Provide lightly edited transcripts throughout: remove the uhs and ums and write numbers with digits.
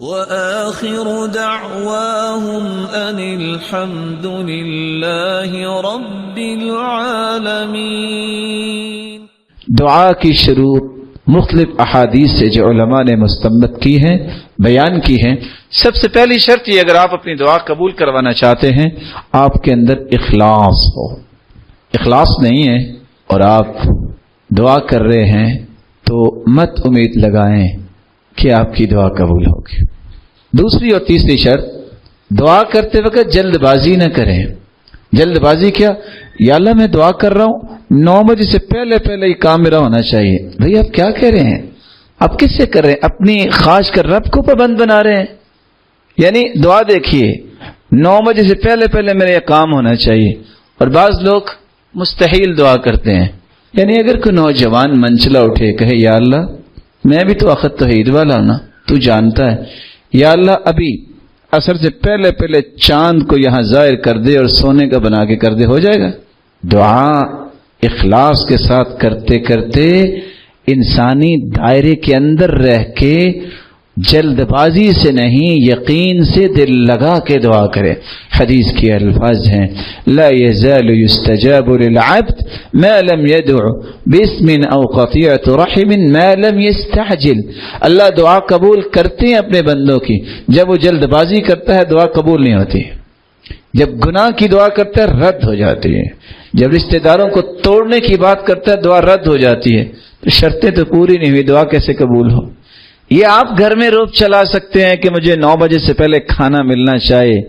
وآخر دعواهم أن الحمد لله رب العالمين۔ دعا کی شروط مختلف احادیث سے جو علماء نے مستنبط کی ہیں، بیان کی ہیں۔ سب سے پہلی شرط یہ، اگر آپ اپنی دعا قبول کروانا چاہتے ہیں، آپ کے اندر اخلاص ہو۔ اخلاص نہیں ہے اور آپ دعا کر رہے ہیں تو مت امید لگائیں کہ آپ کی دعا قبول ہوگی۔ دوسری اور تیسری شرط، دعا کرتے وقت جلد بازی نہ کریں۔ جلد بازی کیا؟ یا اللہ میں دعا کر رہا ہوں، 9 بجے سے پہلے یہ کام میرا ہونا چاہیے۔ بھئی آپ کیا کہہ رہے ہیں؟ آپ کس سے کر رہے ہیں؟ اپنی خواہش کر رب کو پابند بنا رہے ہیں۔ یعنی دعا دیکھیے، 9 بجے سے پہلے میرا یہ کام ہونا چاہیے۔ اور بعض لوگ مستحیل دعا کرتے ہیں۔ یعنی اگر کوئی نوجوان منچلا اٹھے کہے یا اللہ میں بھی تو وقت توحید والا ہوں نا، تو جانتا ہے، یا اللہ ابھی عصر سے پہلے چاند کو یہاں ظاہر کر دے اور سونے کا بنا کے کر دے، ہو جائے گا؟ دعا اخلاص کے ساتھ کرتے کرتے انسانی دائرے کے اندر رہ کے جلد بازی سے نہیں، یقین سے دل لگا کے دعا کرے۔ حدیث کے الفاظ ہیں لا يزال يستجاب للعبد ما لم يدع باسم او قطيعة رحم ما لم يستعجل۔ اللہ دعا قبول کرتے ہیں اپنے بندوں کی، جب وہ جلد بازی کرتا ہے دعا قبول نہیں ہوتی۔ جب گناہ کی دعا کرتا ہے رد ہو جاتی ہے، جب رشتہ داروں کو توڑنے کی بات کرتا ہے دعا رد ہو جاتی ہے۔ تو شرطیں تو پوری نہیں ہوئی، دعا کیسے قبول ہو؟ یہ آپ گھر میں روب چلا سکتے ہیں کہ مجھے 9 بجے سے پہلے کھانا ملنا چاہیے،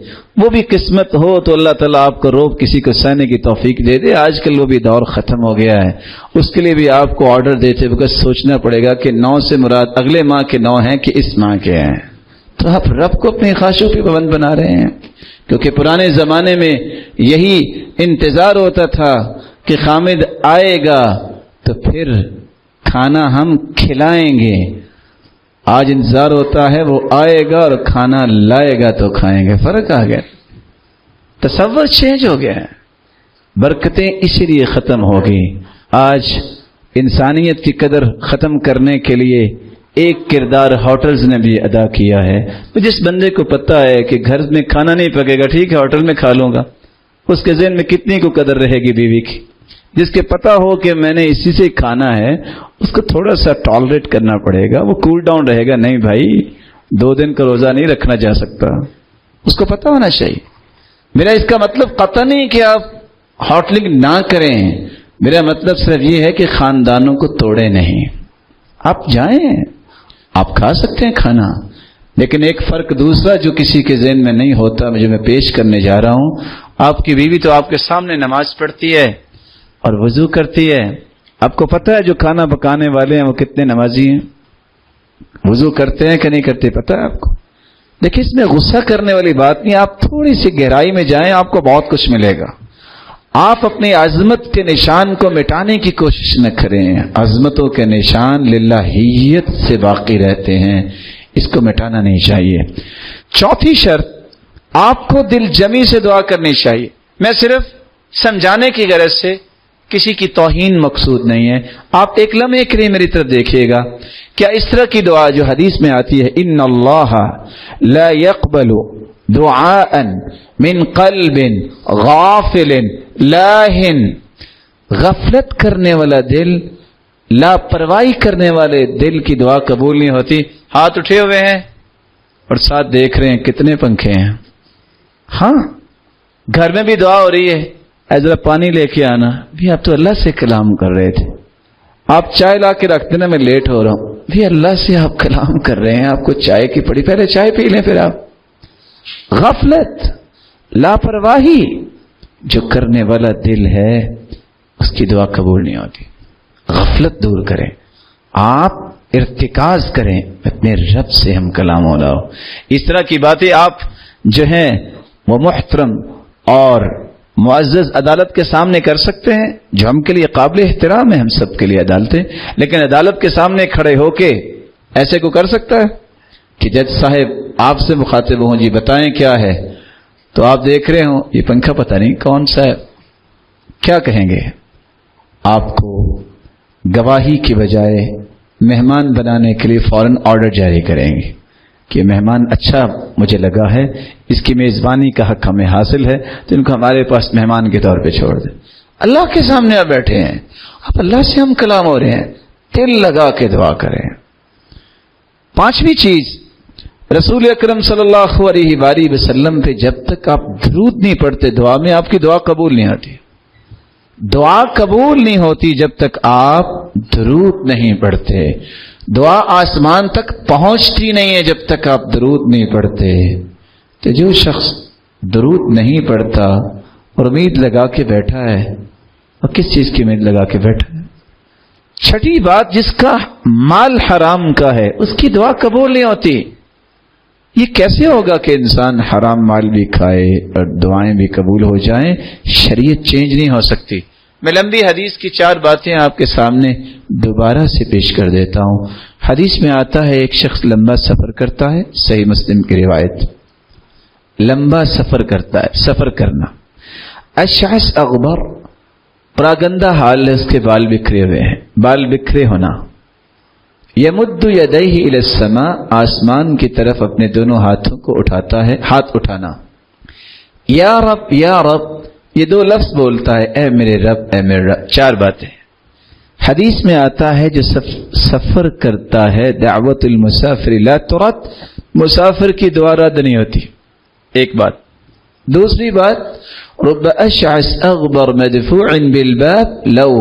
وہ بھی قسمت ہو تو اللہ تعالیٰ آپ کو روب کسی کو سہنے کی توفیق دے دے۔ آج کل وہ بھی دور ختم ہو گیا ہے، اس کے لیے بھی آپ کو آرڈر دیتے وقت سوچنا پڑے گا کہ 9 سے مراد اگلے ماہ کے 9 ہیں کہ اس ماہ کے ہیں۔ تو آپ رب کو اپنی خواہشوں پہ پابند بنا رہے ہیں، کیونکہ پرانے زمانے میں یہی انتظار ہوتا تھا کہ خامد آئے گا تو پھر کھانا ہم کھلائیں گے۔ آج انتظار ہوتا ہے وہ آئے گا اور کھانا لائے گا تو کھائیں گے۔ فرق آ گیا، تصور چینج ہو گیا ہے، برکتیں اسی لیے ختم ہو گئی۔ آج انسانیت کی قدر ختم کرنے کے لیے ایک کردار ہوٹلز نے بھی ادا کیا ہے۔ جس بندے کو پتہ ہے کہ گھر میں کھانا نہیں پکے گا، ٹھیک ہے ہوٹل میں کھا لوں گا، اس کے ذہن میں کتنی کو قدر رہے گی بیوی کی۔ جس کے پتہ ہو کہ میں نے اسی سے کھانا ہے، اس کو تھوڑا سا ٹالریٹ کرنا پڑے گا، وہ کول ڈاؤن رہے گا۔ نہیں بھائی 2 دن کا روزہ نہیں رکھنا جا سکتا، اس کو پتہ ہونا چاہیے۔ میرا اس کا مطلب قطع نہیں کہ آپ ہوٹلنگ نہ کریں، میرا مطلب صرف یہ ہے کہ خاندانوں کو توڑے نہیں۔ آپ جائیں، آپ کھا سکتے ہیں کھانا، لیکن ایک فرق دوسرا جو کسی کے ذہن میں نہیں ہوتا، مجھے میں پیش کرنے جا رہا ہوں۔ آپ کی بیوی تو آپ کے سامنے نماز پڑھتی ہے اور وضو کرتی ہے، آپ کو پتہ ہے جو کھانا پکانے والے ہیں وہ کتنے نمازی ہیں، وضو کرتے ہیں کہ نہیں کرتے، پتہ ہے آپ کو؟ لیکن اس میں غصہ کرنے والی بات نہیں، آپ تھوڑی سی گہرائی میں جائیں، آپ کو بہت کچھ ملے گا۔ آپ اپنی عظمت کے نشان کو مٹانے کی کوشش نہ کریں، عظمتوں کے نشان للہیت سے باقی رہتے ہیں، اس کو مٹانا نہیں چاہیے۔ چوتھی شرط، آپ کو دل جمی سے دعا کرنی چاہیے۔ میں صرف سمجھانے کی غرض سے، کسی کی توہین مقصود نہیں ہے، آپ ایک لمحے کے لیے میری طرف دیکھیے گا۔ کیا اس طرح کی دعا جو حدیث میں آتی ہے ان اللہ لا يقبل دعاء من قلب غافل لاہن، غفلت کرنے والا دل، لاپرواہی کرنے والے دل کی دعا قبول نہیں ہوتی۔ ہاتھ اٹھے ہوئے ہیں اور ساتھ دیکھ رہے ہیں کتنے پنکھے ہیں۔ ہاں گھر میں بھی دعا ہو رہی ہے، اے ذرا پانی لے کے آنا، بھی آپ تو اللہ سے کلام کر رہے تھے۔ آپ چائے لا کے رکھ دینا، میں لیٹ ہو رہا ہوں، بھی اللہ سے آپ کلام کر رہے ہیں، آپ کو چائے کی پڑی، پہلے چائے پی لیں پھر آپ۔ غفلت، لاپرواہی جو کرنے والا دل ہے اس کی دعا قبول نہیں ہوتی۔ غفلت دور کریں، آپ ارتکاز کریں اپنے رب سے ہم کلام ہو رہا ہو۔ اس طرح کی باتیں آپ جو ہیں وہ محترم اور معزز عدالت کے سامنے کر سکتے ہیں، جو ہم کے لیے قابل احترام ہے، ہم سب کے لیے عدالتیں، لیکن عدالت کے سامنے کھڑے ہو کے ایسے کو کر سکتا ہے کہ جج صاحب آپ سے مخاطب ہوں، جی بتائیں کیا ہے، تو آپ دیکھ رہے ہوں یہ پنکھا پتہ نہیں کون سا ہے، کیا کہیں گے؟ آپ کو گواہی کی بجائے مہمان بنانے کے لیے فوراً آرڈر جاری کریں گے، کہ مہمان اچھا مجھے لگا ہے، اس کی میزبانی کا حق ہمیں حاصل ہے، تو ان کو ہمارے پاس مہمان کے طور پہ چھوڑ دیں۔ اللہ کے سامنے آپ بیٹھے ہیں، اب اللہ سے ہم کلام ہو رہے ہیں، دل لگا کے دعا کریں۔ پانچویں چیز، رسول اکرم صلی اللہ علیہ وآلہ وسلم پہ جب تک آپ درود نہیں پڑھتے دعا میں، آپ کی دعا قبول نہیں ہوتی۔ دعا قبول نہیں ہوتی جب تک آپ درود نہیں پڑھتے۔ دعا آسمان تک پہنچتی نہیں ہے جب تک آپ درود نہیں پڑھتے۔ تو جو شخص درود نہیں پڑھتا اور امید لگا کے بیٹھا ہے، اور کس چیز کی امید لگا کے بیٹھا ہے؟ چھٹی بات، جس کا مال حرام کا ہے اس کی دعا قبول نہیں ہوتی۔ یہ کیسے ہوگا کہ انسان حرام مال بھی کھائے اور دعائیں بھی قبول ہو جائیں؟ شریعت چینج نہیں ہو سکتی۔ میں لمبی حدیث کی 4 باتیں آپ کے سامنے دوبارہ سے پیش کر دیتا ہوں۔ حدیث میں آتا ہے ایک شخص لمبا سفر کرتا ہے، صحیح مسلم کی روایت، لمبا سفر کرتا ہے، سفر کرنا، اشعث اغبر، پراگندہ حال ہے، اس کے بال بکھرے ہوئے ہیں، بال بکھرے ہونا، یمد یدیہ الی السماء، آسمان کی طرف اپنے دونوں ہاتھوں کو اٹھاتا ہے، ہاتھ اٹھانا، یا رب یا رب، یہ 2 لفظ بولتا ہے، اے میرے رب اے میرے رب۔ 4 باتیں حدیث میں آتا ہے جو سفر کرتا ہے، دعوت المسافر لا ترد، مسافر کی دعا رد نہیں ہوتی، ایک بات۔ دوسری بات، رب اشعث اغبر مدفوع بالباب لو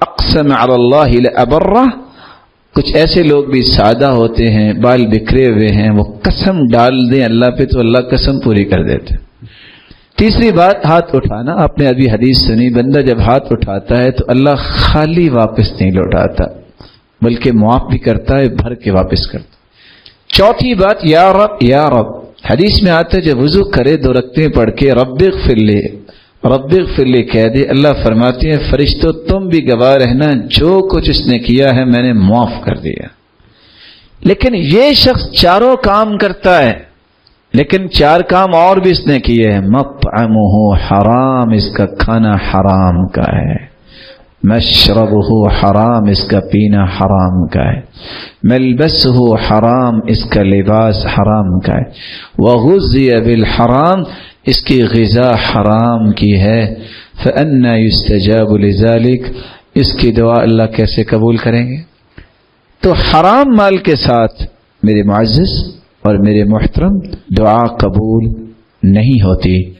اقسم علی اللہ لابرہ، کچھ ایسے لوگ بھی سادہ ہوتے ہیں، بال بکھرے ہوئے ہیں، وہ قسم ڈال دیں اللہ پہ تو اللہ قسم پوری کر دیتے۔ تیسری بات، ہاتھ اٹھانا، آپ نے ابھی حدیث سنی، بندہ جب ہاتھ اٹھاتا ہے تو اللہ خالی واپس نہیں لوٹاتا بلکہ معاف بھی کرتا ہے، بھر کے واپس کرتا۔ چوتھی بات، یا رب یا رب، حدیث میں آتا ہے جب وضو کرے 2 رکعتیں پڑھ کے رب اغفر لی، رب اغفر لی کہہ دے، اللہ فرماتے ہیں فرشتوں تم بھی گواہ رہنا، جو کچھ اس نے کیا ہے میں نے معاف کر دیا۔ لیکن یہ شخص 4 کام کرتا ہے، لیکن 4 کام اور بھی اس نے کیے ہیں، مطعمہ حرام، اس کا کھانا حرام کا ہے، مشربہ حرام، اس کا پینا حرام کا ہے، ملبسہ حرام، اس کا لباس حرام کا ہے، وغذی بالحرام، اس کی غذا حرام کی ہے، فأنا یستجاب لذلک، اس کی دعا اللہ کیسے قبول کریں گے؟ تو حرام مال کے ساتھ میرے معزز اور میرے محترم دعا قبول نہیں ہوتی۔